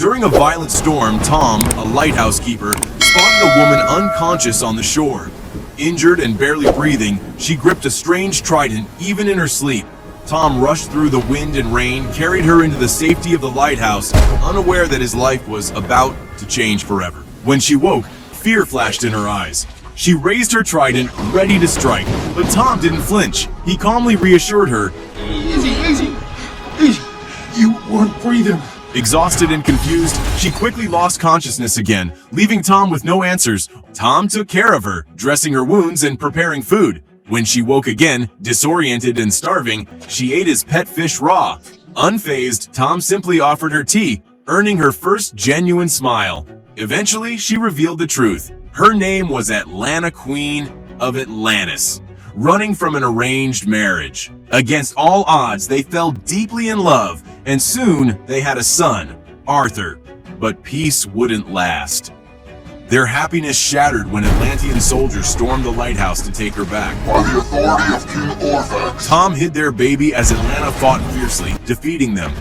During a violent storm, Tom, a lighthouse keeper, spotted a woman unconscious on the shore. Injured and barely breathing, she gripped a strange trident even in her sleep. Tom rushed through the wind and rain, carried her into the safety of the lighthouse, unaware that his life was about to change forever. When she woke, fear flashed in her eyes. She raised her trident, ready to strike, but Tom didn't flinch. He calmly reassured her. Easy. You weren't breathing. Exhausted and confused, she quickly lost consciousness again, leaving Tom with no answers. Tom took care of her, dressing her wounds and preparing food. When she woke again, disoriented and starving, she ate his pet fish raw. Unfazed, Tom simply offered her tea, earning her first genuine smile. Eventually, she revealed the truth. Her name was Atlanta, Queen of Atlantis, running from an arranged marriage. Against all odds, they fell deeply in love, and soon they had a son, Arthur. But peace wouldn't last. Their happiness shattered when Atlantean soldiers stormed the lighthouse to take her back. By the authority of King Orphex. Tom hid their baby as Atlanta fought fiercely, defeating them.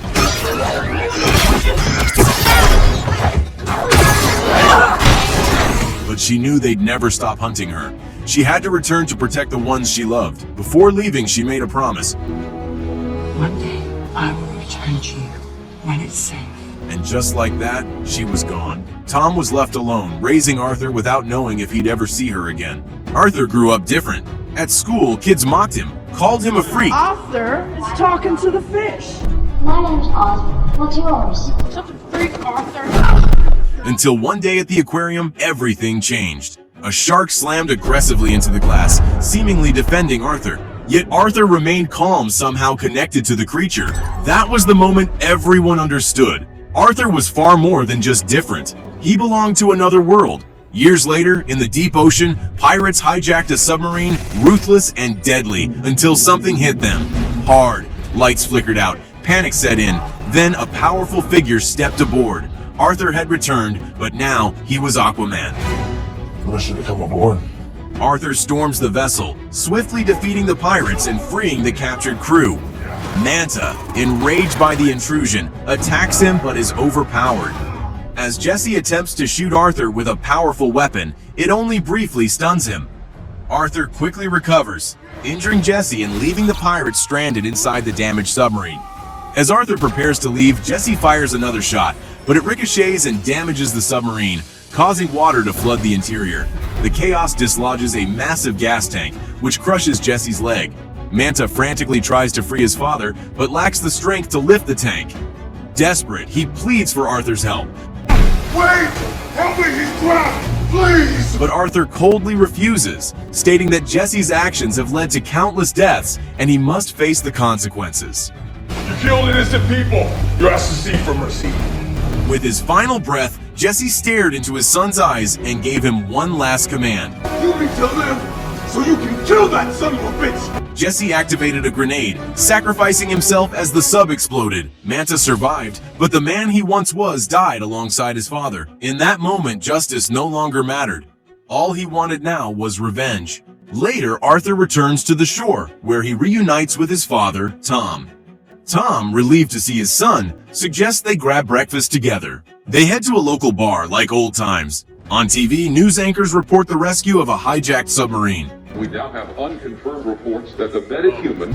But she knew they'd never stop hunting her. She had to return to protect the ones she loved. Before leaving, she made a promise. One day, I will return to you when it's safe. And just like that, she was gone. Tom was left alone, raising Arthur without knowing if he'd ever see her again. Arthur grew up different. At school, kids mocked him, called him a freak. Arthur is talking to the fish. My name's Arthur. What's yours? Such a freak, Arthur. Until one day at the aquarium, everything changed. A shark slammed aggressively into the glass, seemingly defending Arthur. Yet Arthur remained calm, somehow connected to the creature. That was the moment everyone understood. Arthur was far more than just different. He belonged to another world. Years later, in the deep ocean, pirates hijacked a submarine, ruthless and deadly, until something hit them. Hard. Lights flickered out. Panic set in. Then a powerful figure stepped aboard. Arthur had returned, but now he was Aquaman. Permission to come aboard. Arthur storms the vessel, swiftly defeating the pirates and freeing the captured crew. Manta, enraged by the intrusion, attacks him but is overpowered. As Jesse attempts to shoot Arthur with a powerful weapon, it only briefly stuns him. Arthur quickly recovers, injuring Jesse and leaving the pirates stranded inside the damaged submarine. As Arthur prepares to leave, Jesse fires another shot, but it ricochets and damages the submarine, causing water to flood the interior. The chaos dislodges a massive gas tank, which crushes Jesse's leg. Manta frantically tries to free his father, but lacks the strength to lift the tank. Desperate, he pleads for Arthur's help. Wait! Help me, he's trapped! Please! But Arthur coldly refuses, stating that Jesse's actions have led to countless deaths, and he must face the consequences. You killed innocent people! You asked to see for mercy. With his final breath, Jesse stared into his son's eyes and gave him one last command. You need to live so you can kill that son of a bitch! Jesse activated a grenade, sacrificing himself as the sub exploded. Manta survived, but the man he once was died alongside his father. In that moment, justice no longer mattered. All he wanted now was revenge. Later, Arthur returns to the shore, where he reunites with his father, Tom. Tom, relieved to see his son, suggests they grab breakfast together. They head to a local bar like old times. On TV, news anchors report the rescue of a hijacked submarine. We now have unconfirmed reports that the metahuman,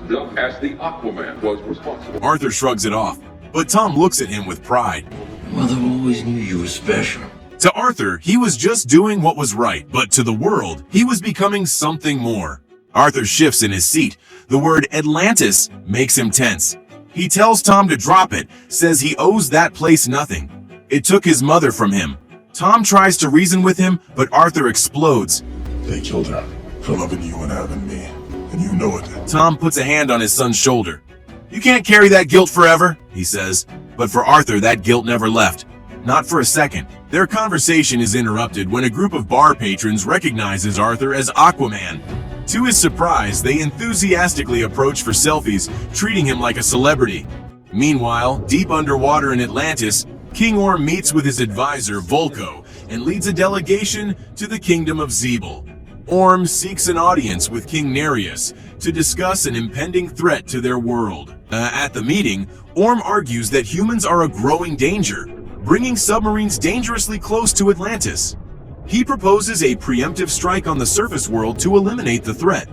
dubbed as the Aquaman, was responsible. Arthur shrugs it off, but Tom looks at him with pride. Mother always knew you were special. To Arthur, he was just doing what was right, but to the world, he was becoming something more. Arthur shifts in his seat. The word Atlantis makes him tense. He tells Tom to drop it, says he owes that place nothing. It took his mother from him. Tom tries to reason with him, but Arthur explodes. They killed her for loving you and having me, and you know it. Tom puts a hand on his son's shoulder. You can't carry that guilt forever, he says. But for Arthur, that guilt never left. Not for a second. Their conversation is interrupted when a group of bar patrons recognizes Arthur as Aquaman. To his surprise, they enthusiastically approach for selfies, treating him like a celebrity. Meanwhile, deep underwater in Atlantis, King Orm meets with his advisor, Volko, and leads a delegation to the kingdom of Zeeble. Orm seeks an audience with King Nereus to discuss an impending threat to their world. At the meeting, Orm argues that humans are a growing danger, bringing submarines dangerously close to Atlantis. He proposes a preemptive strike on the surface world to eliminate the threat.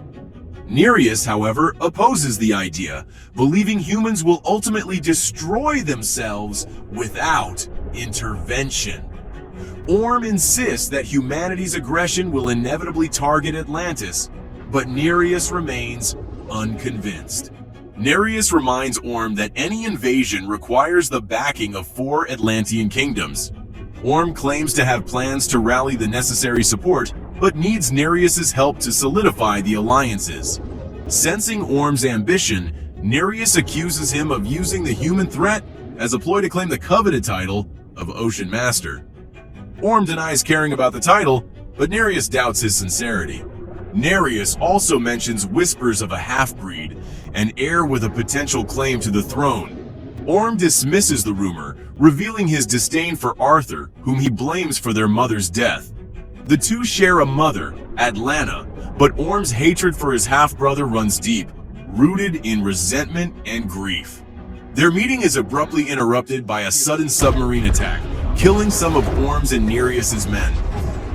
Nereus, however, opposes the idea, believing humans will ultimately destroy themselves without intervention. Orm insists that humanity's aggression will inevitably target Atlantis, but Nereus remains unconvinced. Nereus reminds Orm that any invasion requires the backing of 4 Atlantean kingdoms. Orm claims to have plans to rally the necessary support, but needs Nereus's help to solidify the alliances. Sensing Orm's ambition, Nereus accuses him of using the human threat as a ploy to claim the coveted title of Ocean Master. Orm denies caring about the title, but Nereus doubts his sincerity. Nereus also mentions whispers of a half-breed, an heir with a potential claim to the throne. Orm dismisses the rumor, revealing his disdain for Arthur, whom he blames for their mother's death. The two share a mother, Atlanta, but Orm's hatred for his half-brother runs deep, rooted in resentment and grief. Their meeting is abruptly interrupted by a sudden submarine attack, killing some of Orm's and Nereus's men.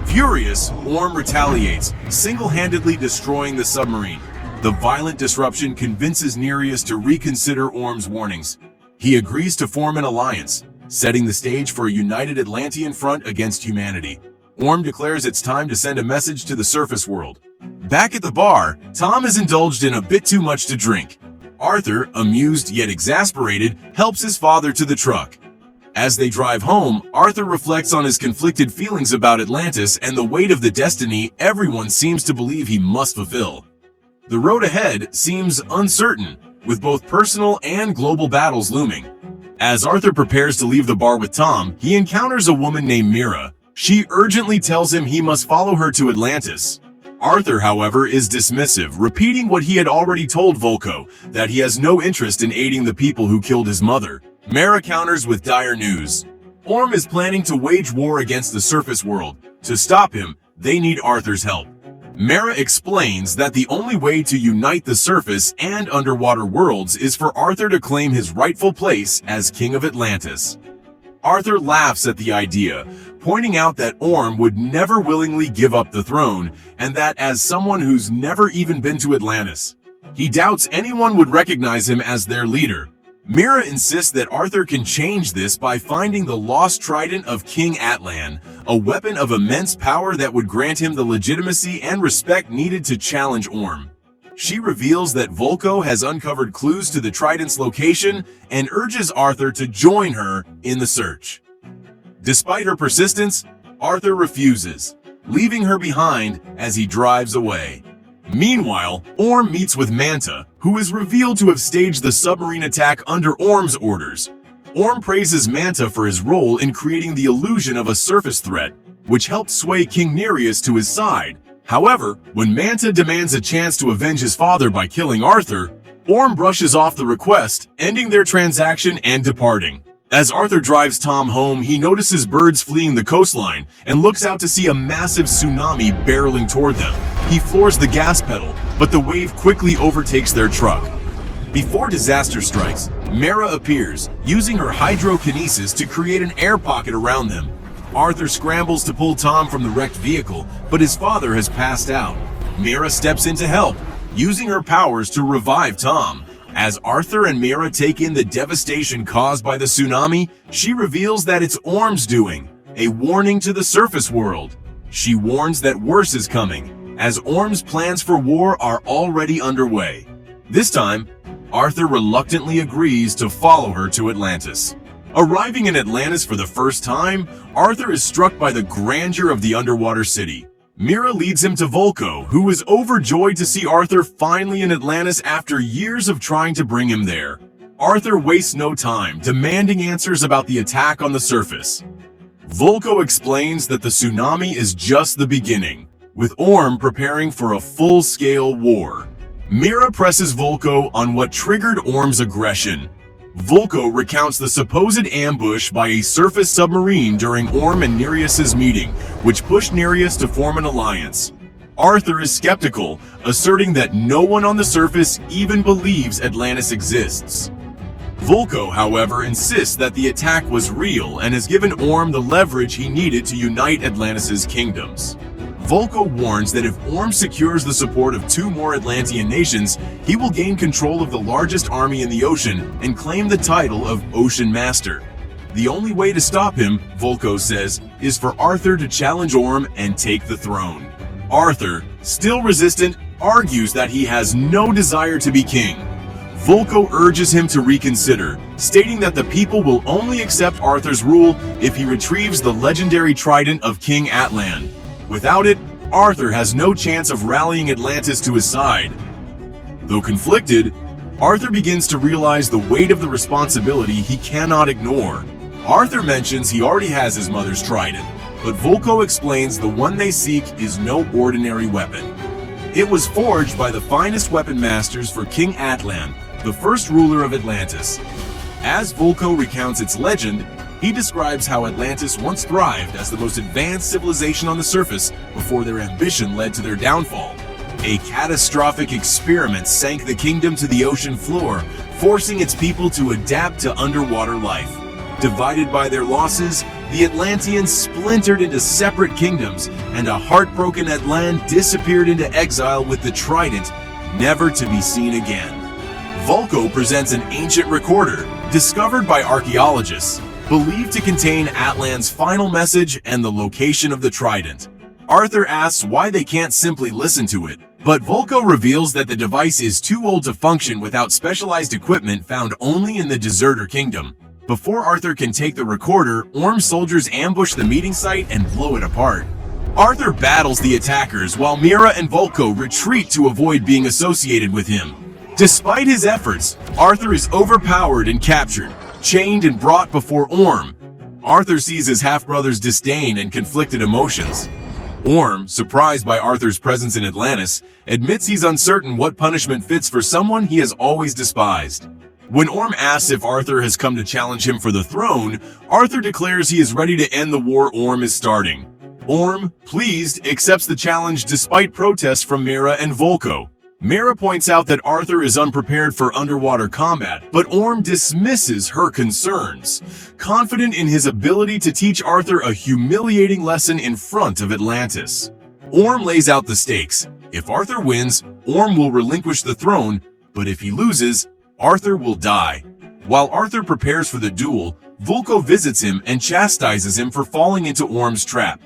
Furious, Orm retaliates, single-handedly destroying the submarine. The violent disruption convinces Nereus to reconsider Orm's warnings. He agrees to form an alliance, setting the stage for a united Atlantean front against humanity. Orm declares it's time to send a message to the surface world. Back at the bar, Tom is indulged in a bit too much to drink. Arthur, amused yet exasperated, helps his father to the truck. As they drive home, Arthur reflects on his conflicted feelings about Atlantis and the weight of the destiny everyone seems to believe he must fulfill. The road ahead seems uncertain, with both personal and global battles looming. As Arthur prepares to leave the bar with Tom, he encounters a woman named Mira. She urgently tells him he must follow her to Atlantis. Arthur, however, is dismissive, repeating what he had already told Volko, that he has no interest in aiding the people who killed his mother. Mara counters with dire news. Orm is planning to wage war against the surface world. To stop him, they need Arthur's help. Mara explains that the only way to unite the surface and underwater worlds is for Arthur to claim his rightful place as King of Atlantis. Arthur laughs at the idea, pointing out that Orm would never willingly give up the throne, and that as someone who's never even been to Atlantis, he doubts anyone would recognize him as their leader. Mira insists that Arthur can change this by finding the lost trident of King Atlan, a weapon of immense power that would grant him the legitimacy and respect needed to challenge Orm. She reveals that Volko has uncovered clues to the trident's location and urges Arthur to join her in the search. Despite her persistence, Arthur refuses, leaving her behind as he drives away. Meanwhile, Orm meets with Manta, who is revealed to have staged the submarine attack under Orm's orders. Orm praises Manta for his role in creating the illusion of a surface threat, which helped sway King Nereus to his side. However, when Manta demands a chance to avenge his father by killing Arthur, Orm brushes off the request, ending their transaction and departing. As Arthur drives Tom home, he notices birds fleeing the coastline and looks out to see a massive tsunami barreling toward them. He floors the gas pedal, but the wave quickly overtakes their truck. Before disaster strikes, Mara appears, using her hydrokinesis to create an air pocket around them. Arthur scrambles to pull Tom from the wrecked vehicle, but his father has passed out. Mira steps in to help, using her powers to revive Tom. As Arthur and Mira take in the devastation caused by the tsunami, she reveals that it's Orm's doing, a warning to the surface world. She warns that worse is coming, as Orm's plans for war are already underway. This time, Arthur reluctantly agrees to follow her to Atlantis. Arriving in Atlantis for the first time, Arthur is struck by the grandeur of the underwater city. Mira leads him to Volko, who is overjoyed to see Arthur finally in Atlantis after years of trying to bring him there. Arthur wastes no time, demanding answers about the attack on the surface. Volko explains that the tsunami is just the beginning, with Orm preparing for a full-scale war. Mira presses Volko on what triggered Orm's aggression. Volko recounts the supposed ambush by a surface submarine during Orm and Nereus's meeting, which pushed Nereus to form an alliance. Arthur is skeptical, asserting that no one on the surface even believes Atlantis exists. Volko, however, insists that the attack was real and has given Orm the leverage he needed to unite Atlantis' kingdoms. Volko warns that if Orm secures the support of 2 more Atlantean nations, he will gain control of the largest army in the ocean and claim the title of Ocean Master. The only way to stop him, Volko says, is for Arthur to challenge Orm and take the throne. Arthur, still resistant, argues that he has no desire to be king. Volko urges him to reconsider, stating that the people will only accept Arthur's rule if he retrieves the legendary trident of King Atlan. Without it, Arthur has no chance of rallying Atlantis to his side. Though conflicted, Arthur begins to realize the weight of the responsibility he cannot ignore. Arthur mentions he already has his mother's trident, but Volko explains the one they seek is no ordinary weapon. It was forged by the finest weapon masters for King Atlan, the first ruler of Atlantis. As Volko recounts its legend, he describes how Atlantis once thrived as the most advanced civilization on the surface before their ambition led to their downfall. A catastrophic experiment sank the kingdom to the ocean floor, forcing its people to adapt to underwater life. Divided by their losses, the Atlanteans splintered into separate kingdoms, and a heartbroken Atlan disappeared into exile with the trident, never to be seen again. Volko presents an ancient recorder, discovered by archaeologists, believed to contain Atlan's final message and the location of the trident. Arthur asks why they can't simply listen to it, but Volko reveals that the device is too old to function without specialized equipment found only in the Deserter Kingdom. Before Arthur can take the recorder, Orm's soldiers ambush the meeting site and blow it apart. Arthur battles the attackers while Mira and Volko retreat to avoid being associated with him. Despite his efforts, Arthur is overpowered and captured, chained and brought before Orm. Arthur sees his half-brother's disdain and conflicted emotions. Orm, surprised by Arthur's presence in Atlantis, admits he's uncertain what punishment fits for someone he has always despised. When Orm asks if Arthur has come to challenge him for the throne, Arthur declares he is ready to end the war Orm is starting. Orm, pleased, accepts the challenge despite protests from Mira and Volko. Mira points out that Arthur is unprepared for underwater combat, but Orm dismisses her concerns, confident in his ability to teach Arthur a humiliating lesson in front of Atlantis. Orm lays out the stakes. If Arthur wins, Orm will relinquish the throne, but if he loses, Arthur will die. While Arthur prepares for the duel, Volko visits him and chastises him for falling into Orm's trap.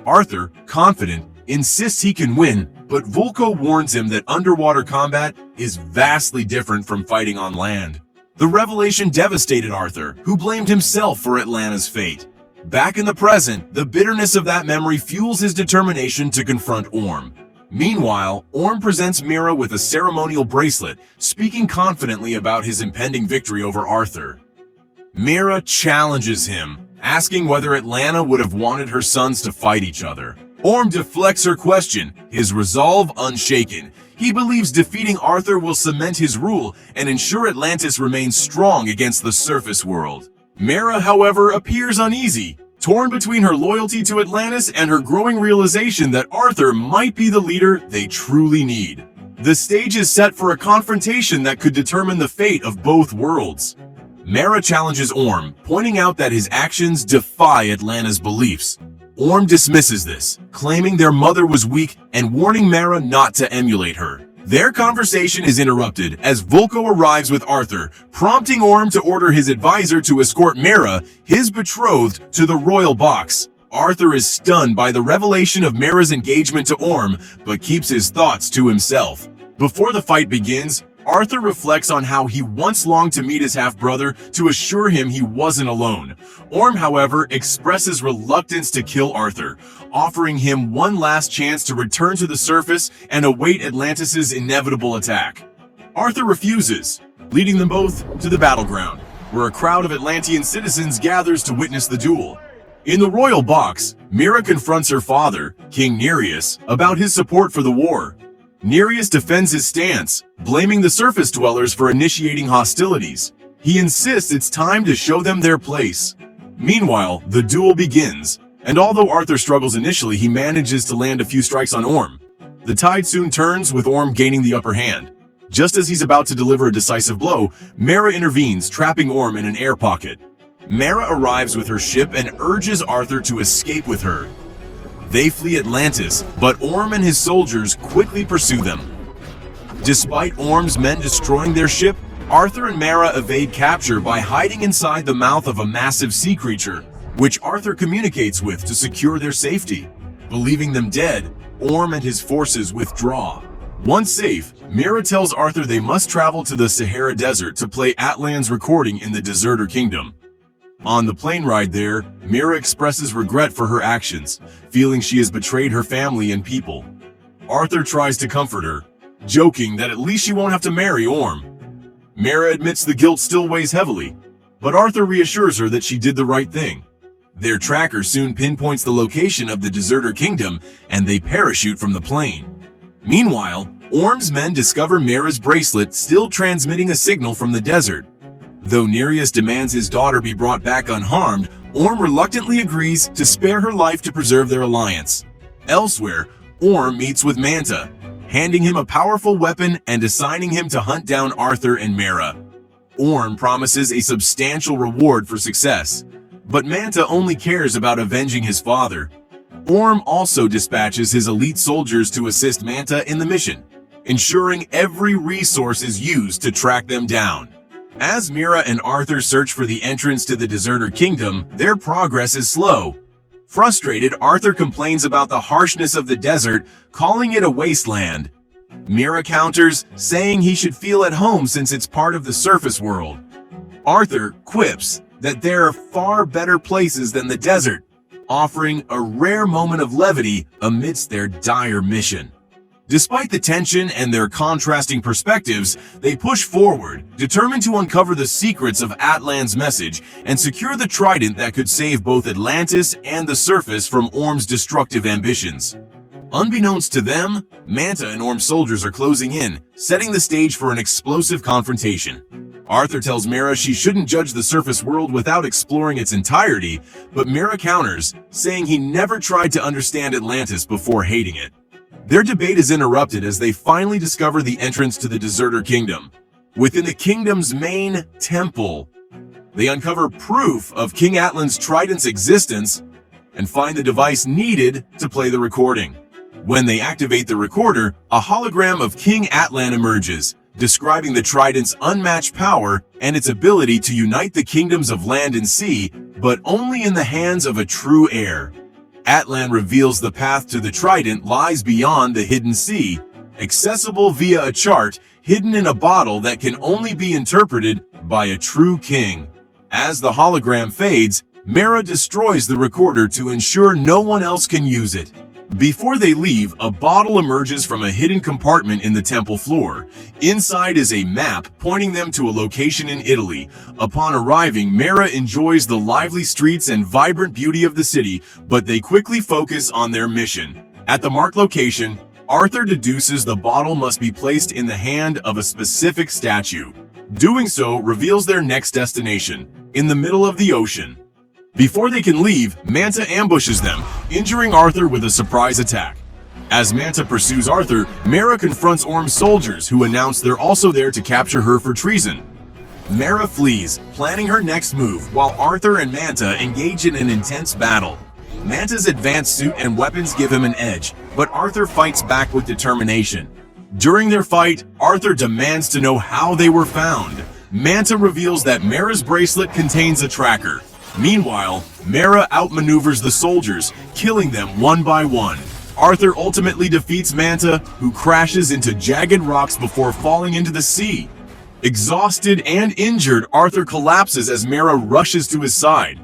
Arthur, confident, insists he can win, but Volko warns him that underwater combat is vastly different from fighting on land. The revelation devastated Arthur, who blamed himself for Atlanta's fate. Back in the present, the bitterness of that memory fuels his determination to confront Orm. Meanwhile, Orm presents Mira with a ceremonial bracelet, speaking confidently about his impending victory over Arthur. Mira challenges him, asking whether Atlanta would have wanted her sons to fight each other. Orm deflects her question, his resolve unshaken. He believes defeating Arthur will cement his rule and ensure Atlantis remains strong against the surface world. Mira, however, appears uneasy, torn between her loyalty to Atlantis and her growing realization that Arthur might be the leader they truly need. The stage is set for a confrontation that could determine the fate of both worlds. Mara challenges Orm, pointing out that his actions defy Atlanta's beliefs. Orm dismisses this, claiming their mother was weak and warning Mara not to emulate her. Their conversation is interrupted as Volko arrives with Arthur, prompting Orm to order his advisor to escort Mara, his betrothed, to the royal box. Arthur is stunned by the revelation of Mara's engagement to Orm, but keeps his thoughts to himself. Before the fight begins, Arthur reflects on how he once longed to meet his half-brother to assure him he wasn't alone. Orm, however, expresses reluctance to kill Arthur, offering him one last chance to return to the surface and await Atlantis' inevitable attack. Arthur refuses, leading them both to the battleground, where a crowd of Atlantean citizens gathers to witness the duel. In the royal box, Mira confronts her father, King Nereus, about his support for the war. Nereus defends his stance, blaming the surface dwellers for initiating hostilities. He insists it's time to show them their place. Meanwhile, the duel begins, and although Arthur struggles initially, he manages to land a few strikes on Orm. The tide soon turns, with Orm gaining the upper hand. Just as he's about to deliver a decisive blow, Mera intervenes, trapping Orm in an air pocket. Mera arrives with her ship and urges Arthur to escape with her. They flee Atlantis, but Orm and his soldiers quickly pursue them. Despite Orm's men destroying their ship, Arthur and Mera evade capture by hiding inside the mouth of a massive sea creature, which Arthur communicates with to secure their safety. Believing them dead, Orm and his forces withdraw. Once safe, Mera tells Arthur they must travel to the Sahara Desert to play Atlan's recording in the Deserter Kingdom. On the plane ride there, Mera expresses regret for her actions, feeling she has betrayed her family and people. Arthur tries to comfort her, joking that at least she won't have to marry Orm. Mera admits the guilt still weighs heavily, but Arthur reassures her that she did the right thing. Their tracker soon pinpoints the location of the Deserter Kingdom, and they parachute from the plane. Meanwhile, Orm's men discover Mera's bracelet still transmitting a signal from the desert. Though Nereus demands his daughter be brought back unharmed, Orm reluctantly agrees to spare her life to preserve their alliance. Elsewhere, Orm meets with Manta, handing him a powerful weapon and assigning him to hunt down Arthur and Mera. Orm promises a substantial reward for success, but Manta only cares about avenging his father. Orm also dispatches his elite soldiers to assist Manta in the mission, ensuring every resource is used to track them down. As Mera and Arthur search for the entrance to the Deserter Kingdom, their progress is slow. Frustrated, Arthur complains about the harshness of the desert, calling it a wasteland. Mera counters, saying he should feel at home since it's part of the surface world. Arthur quips that there are far better places than the desert, offering a rare moment of levity amidst their dire mission. Despite the tension and their contrasting perspectives, they push forward, determined to uncover the secrets of Atlan's message and secure the trident that could save both Atlantis and the surface from Orm's destructive ambitions. Unbeknownst to them, Manta and Orm's soldiers are closing in, setting the stage for an explosive confrontation. Arthur tells Mera she shouldn't judge the surface world without exploring its entirety, but Mera counters, saying he never tried to understand Atlantis before hating it. Their debate is interrupted as they finally discover the entrance to the Deserter Kingdom. Within the kingdom's main temple, they uncover proof of King Atlan's trident's existence and find the device needed to play the recording. When they activate the recorder, a hologram of King Atlan emerges, describing the trident's unmatched power and its ability to unite the kingdoms of land and sea, but only in the hands of a true heir. Atlan reveals the path to the trident lies beyond the hidden sea, accessible via a chart hidden in a bottle that can only be interpreted by a true king. As the hologram fades, Mera destroys the recorder to ensure no one else can use it. Before they leave, a bottle emerges from a hidden compartment in the temple floor. Inside is a map pointing them to a location in Italy. Upon arriving, Mera enjoys the lively streets and vibrant beauty of the city, but they quickly focus on their mission. At the marked location, Arthur deduces the bottle must be placed in the hand of a specific statue. Doing so reveals their next destination, in the middle of the ocean. Before they can leave, Manta ambushes them, injuring Arthur with a surprise attack. As Manta pursues Arthur, Mera confronts Orm's soldiers, who announce they're also there to capture her for treason. Mera flees, planning her next move, while Arthur and Manta engage in an intense battle. Manta's advanced suit and weapons give him an edge, but Arthur fights back with determination. During their fight, Arthur demands to know how they were found. Manta reveals that Mera's bracelet contains a tracker. Meanwhile, Mera outmaneuvers the soldiers, killing them one by one. Arthur ultimately defeats Manta, who crashes into jagged rocks before falling into the sea. Exhausted and injured, Arthur collapses as Mera rushes to his side.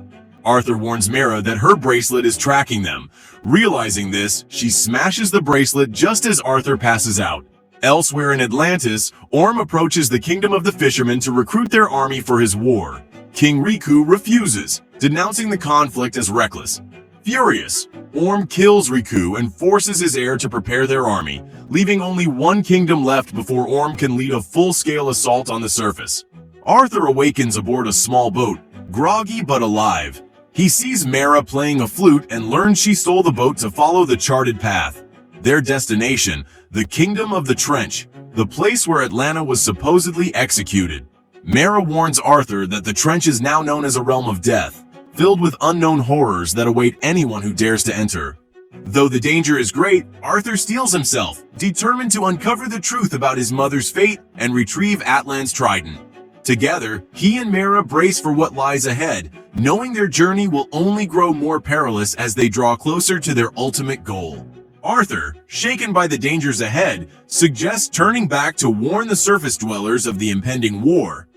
Arthur warns Mera that her bracelet is tracking them. Realizing this, she smashes the bracelet just as Arthur passes out. Elsewhere in Atlantis, Orm approaches the Kingdom of the Fishermen to recruit their army for his war. King Riku refuses, denouncing the conflict as reckless. Furious, Orm kills Riku and forces his heir to prepare their army, leaving only one kingdom left before Orm can lead a full-scale assault on the surface. Arthur awakens aboard a small boat, groggy but alive. He sees Mera playing a flute and learns she stole the boat to follow the charted path. their destination, the Kingdom of the Trench, the place where Atlanta was supposedly executed. Mera warns Arthur that the Trench is now known as a realm of death, filled with unknown horrors that await anyone who dares to enter. Though the danger is great, Arthur steels himself, determined to uncover the truth about his mother's fate and retrieve Atlan's trident. Together, he and Mera brace for what lies ahead, knowing their journey will only grow more perilous as they draw closer to their ultimate goal. Arthur, shaken by the dangers ahead, suggests turning back to warn the surface dwellers of the impending war.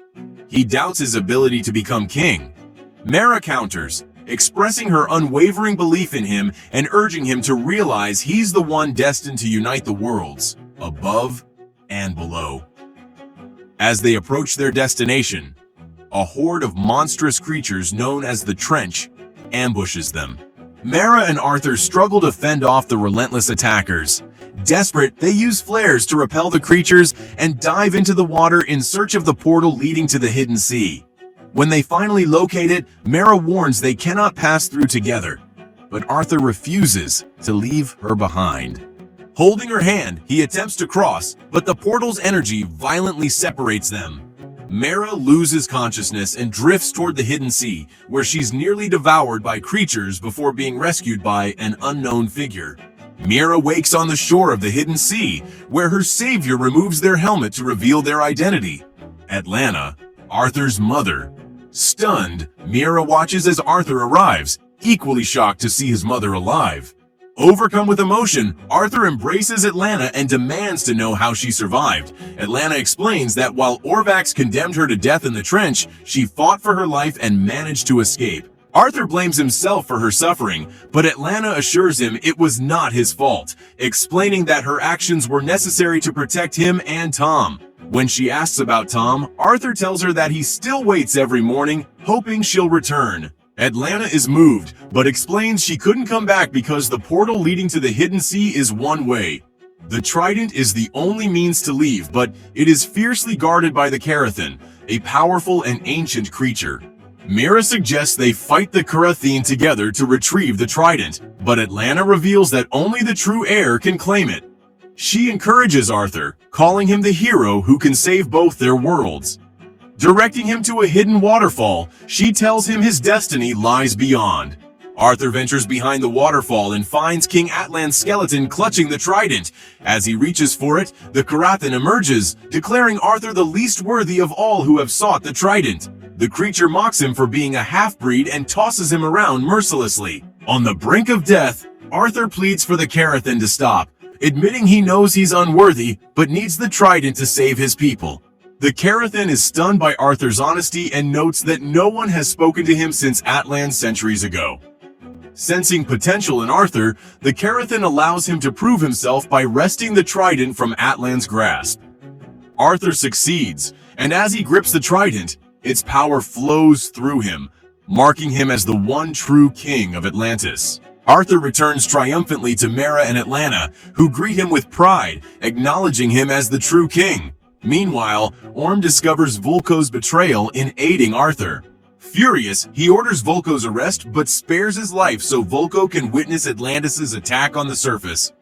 He doubts his ability to become king. Mera counters, expressing her unwavering belief in him and urging him to realize he's the one destined to unite the worlds, above and below. As they approach their destination, a horde of monstrous creatures known as the Trench ambushes them. Mera and Arthur struggle to fend off the relentless attackers. Desperate, they use flares to repel the creatures and dive into the water in search of the portal leading to the hidden sea. When they finally locate it, Mera warns they cannot pass through together, but Arthur refuses to leave her behind. Holding her hand, he attempts to cross, but the portal's energy violently separates them. Mera loses consciousness and drifts toward the hidden sea, where she's nearly devoured by creatures before being rescued by an unknown figure. Mera wakes on the shore of the hidden sea, where her savior removes their helmet to reveal their identity. Atlanta, Arthur's mother. Stunned, Mera watches as Arthur arrives, equally shocked to see his mother alive. Overcome with emotion, Arthur embraces Atlanta and demands to know how she survived. Atlanta explains that while Orvax condemned her to death in the trench, she fought for her life and managed to escape. Arthur blames himself for her suffering, but Atlanta assures him it was not his fault, explaining that her actions were necessary to protect him and Tom. When she asks about Tom, Arthur tells her that he still waits every morning, hoping she'll return. Atlanta is moved, but explains she couldn't come back because the portal leading to the hidden sea is one way. The trident is the only means to leave, but it is fiercely guarded by the Carathan, a powerful and ancient creature. Mera suggests they fight the Carathan together to retrieve the trident, but Atlanta reveals that only the true heir can claim it. She encourages Arthur, calling him the hero who can save both their worlds. Directing him to a hidden waterfall, she tells him his destiny lies beyond. Arthur ventures behind the waterfall and finds King Atlan's skeleton clutching the trident. As he reaches for it, the Carathan emerges, declaring Arthur the least worthy of all who have sought the trident. The creature mocks him for being a half-breed and tosses him around mercilessly. On the brink of death, Arthur pleads for the Carathan to stop, admitting he knows he's unworthy, but needs the trident to save his people. The Carathan is stunned by Arthur's honesty and notes that no one has spoken to him since Atlan centuries ago. Sensing potential in Arthur, the Carathan allows him to prove himself by wresting the trident from Atlan's grasp. Arthur succeeds, and as he grips the trident, its power flows through him, marking him as the one true king of Atlantis. Arthur returns triumphantly to Mera and Atlanta, who greet him with pride, acknowledging him as the true king. Meanwhile, Orm discovers Volko's betrayal in aiding Arthur. Furious, he orders Volko's arrest but spares his life so Volko can witness Atlantis' attack on the surface.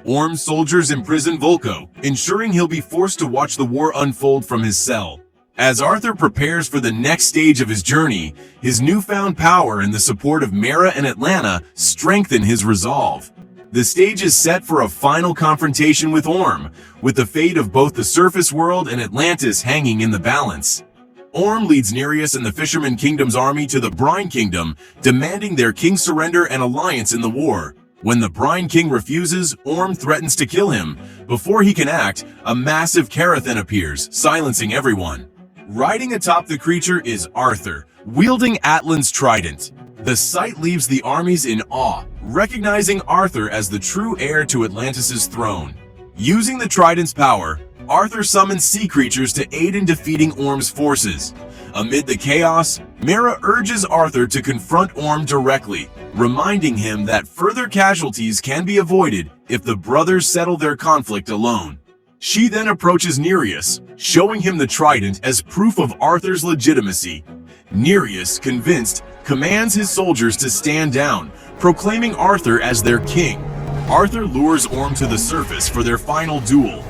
Orm's soldiers imprison Volko, ensuring he'll be forced to watch the war unfold from his cell. As Arthur prepares for the next stage of his journey, his newfound power and the support of Mera and Atlanta strengthen his resolve. The stage is set for a final confrontation with Orm, with the fate of both the surface world and Atlantis hanging in the balance. Orm leads Nereus and the Fisherman Kingdom's army to the Brine Kingdom, demanding their king's surrender and alliance in the war. When the Brine King refuses, Orm threatens to kill him. Before he can act, a massive Carathan appears, silencing everyone. Riding atop the creature is Arthur, wielding Atlan's trident. The sight leaves the armies in awe, recognizing Arthur as the true heir to Atlantis' throne. Using the trident's power, Arthur summons sea creatures to aid in defeating Orm's forces. Amid the chaos, Mera urges Arthur to confront Orm directly, reminding him that further casualties can be avoided if the brothers settle their conflict alone. She then approaches Nereus, showing him the trident as proof of Arthur's legitimacy. Nereus, convinced, commands his soldiers to stand down, proclaiming Arthur as their king. Arthur lures Orm to the surface for their final duel.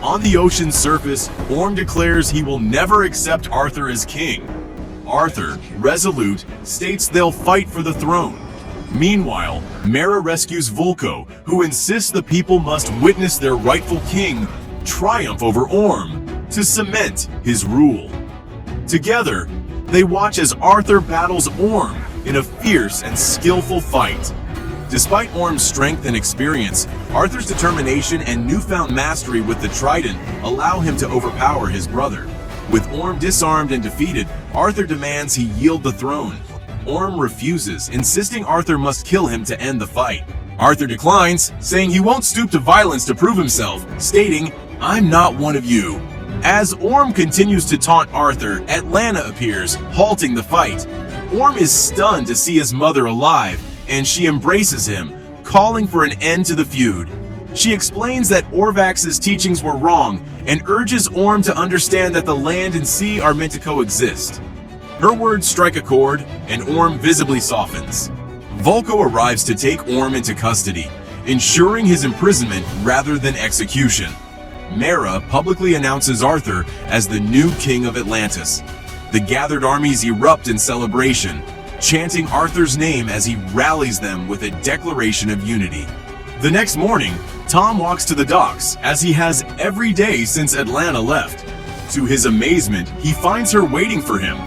On the ocean's surface, Orm declares he will never accept Arthur as king. Arthur, resolute, states they'll fight for the throne. Meanwhile, Mera rescues Volko, who insists the people must witness their rightful king triumph over Orm to cement his rule. Together, they watch as Arthur battles Orm in a fierce and skillful fight. Despite Orm's strength and experience, Arthur's determination and newfound mastery with the trident allow him to overpower his brother. With Orm disarmed and defeated, Arthur demands he yield the throne. Orm refuses, insisting Arthur must kill him to end the fight. Arthur declines, saying he won't stoop to violence to prove himself, stating, "I'm not one of you." As Orm continues to taunt Arthur, Atlanta appears, halting the fight. Orm is stunned to see his mother alive, and she embraces him, calling for an end to the feud. She explains that Orvax's teachings were wrong and urges Orm to understand that the land and sea are meant to coexist. Her words strike a chord, and Orm visibly softens. Volko arrives to take Orm into custody, ensuring his imprisonment rather than execution. Mera publicly announces Arthur as the new king of Atlantis. The gathered armies erupt in celebration, chanting Arthur's name as he rallies them with a declaration of unity. The next morning, Tom walks to the docks, as he has every day since Atlanta left. To his amazement, he finds her waiting for him.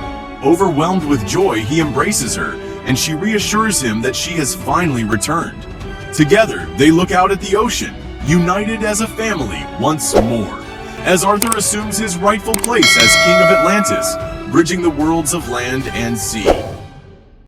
Overwhelmed with joy, he embraces her, and she reassures him that she has finally returned. Together, they look out at the ocean, united as a family once more, as Arthur assumes his rightful place as King of Atlantis, bridging the worlds of land and sea.